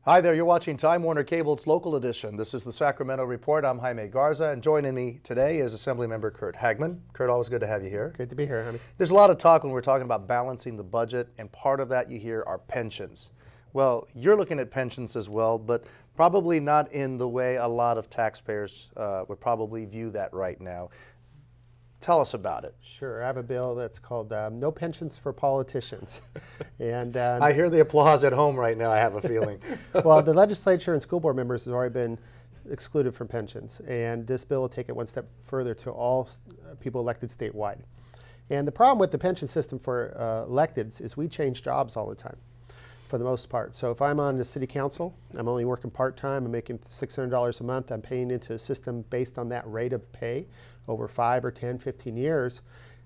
Hi there, you're watching Time Warner Cable's Local Edition. This is the Sacramento Report. I'm Jaime Garza, and joining me today is Assemblymember Curt Hagman. Curt, always good to have you here. Good to be here, honey. There's a lot of talk when we're talking about balancing the budget, and part of that you hear are pensions. Well, you're looking at pensions as well, but probably not in the way a lot of taxpayers would probably view that right now. Tell us about it. Sure. I have a bill that's called No Pensions for Politicians. And I hear the applause at home right now, I have a feeling. well, the legislature and school board members have already been excluded from pensions. And this bill will take it one step further to all people elected statewide. And the problem with the pension system for electeds is we change jobs all the time, for the most part. So if I'm on the city council, I'm only working part-time, I'm making $600 a month, I'm paying into a system based on that rate of pay over 5 or 10, 15 years,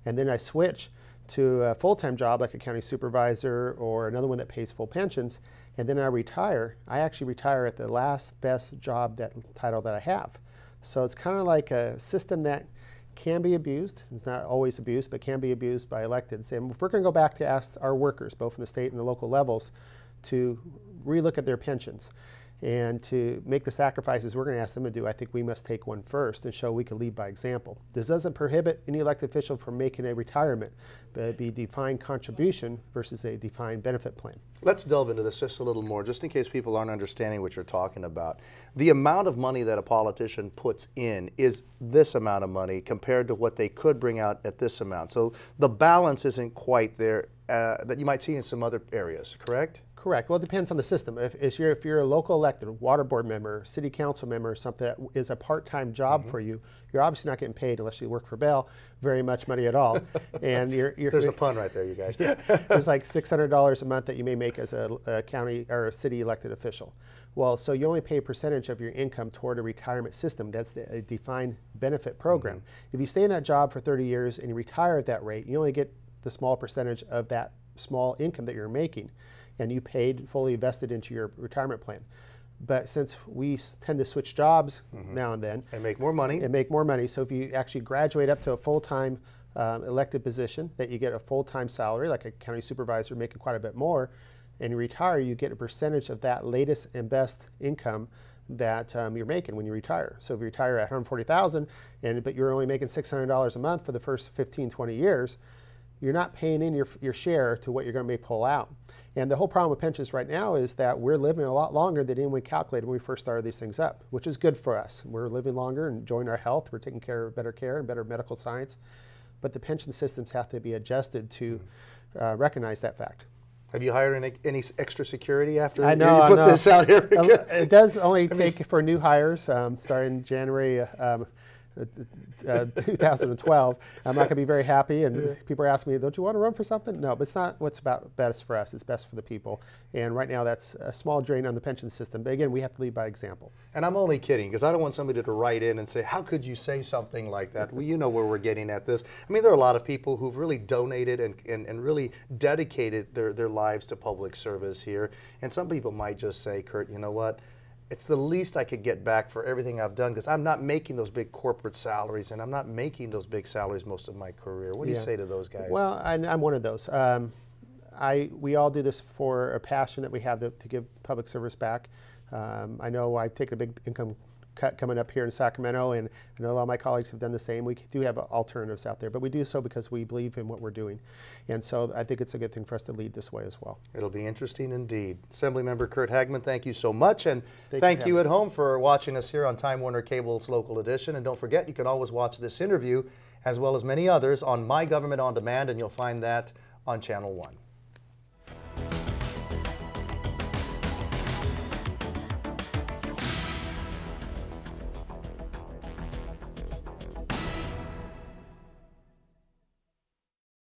and then I switch to a full-time job like a county supervisor or another one that pays full pensions, and then I retire. I actually retire at the last best job title that I have. So it's kind of like a system that can be abused. It's not always abused, but can be abused by electeds. And if we're going to go back to ask our workers, both in the state and the local levels, to relook at their pensions and to make the sacrifices we're going to ask them to do, I think we must take one first and show we can lead by example. This doesn't prohibit any elected official from making a retirement, but it'd be defined contribution versus a defined benefit plan. Let's delve into this just a little more, just in case people aren't understanding what you're talking about. The amount of money that a politician puts in is this amount of money compared to what they could bring out at this amount. So the balance isn't quite there that you might see in some other areas, correct? Correct. Well, it depends on the system. If you're a local elected, water board member, city council member, something that is a part-time job for you, you're obviously not getting paid unless you work for Bell very much money at all. And there's a pun right there, you guys. Yeah, there's like $600 a month that you may make as a county or a city elected official. Well, so you only pay a percentage of your income toward a retirement system. That's a defined benefit program. If you stay in that job for 30 years and you retire at that rate, you only get the small percentage of that small income that you're making, and you paid fully invested into your retirement plan. But since we tend to switch jobs now and then, and make more money. So if you actually graduate up to a full-time elected position, that you get a full-time salary, like a county supervisor making quite a bit more, and you retire, you get a percentage of that latest and best income that you're making when you retire. So if you retire at $140,000, but you're only making $600 a month for the first 15, 20 years, you're not paying in your share to what you're going to pull out. And the whole problem with pensions right now is that we're living a lot longer than anyone calculated when we first started these things up, which is good for us. We're living longer and enjoying our health. We're taking better care and better medical science. But the pension systems have to be adjusted to recognize that fact. Have you hired any extra security after you put this out here? It does only take for new hires starting January 2012. I'm not going to be very happy, and people are asking me, don't you want to run for something? No, but it's not what's best for us. It's best for the people. And right now that's a small drain on the pension system. But again, we have to lead by example. And I'm only kidding, because I don't want somebody to write in and say, how could you say something like that? Well, you know where we're getting at this. I mean, there are a lot of people who've really donated and really dedicated their lives to public service here. And some people might just say, Curt, you know what? It's the least I could get back for everything I've done, because I'm not making those big corporate salaries, and I'm not making those big salaries most of my career. What do you say to those guys? Well, I'm one of those. We all do this for a passion that we have to give public service back. I know I've taken a big income cut coming up here in Sacramento, and I know a lot of my colleagues have done the same. We do have alternatives out there, but we do so because we believe in what we're doing. And so I think it's a good thing for us to lead this way as well. It'll be interesting indeed. Assemblymember Curt Hagman, thank you so much, and thank you at home for watching us here on Time Warner Cable's Local Edition. And don't forget, you can always watch this interview as well as many others on My Government On Demand, and you'll find that on Channel 1.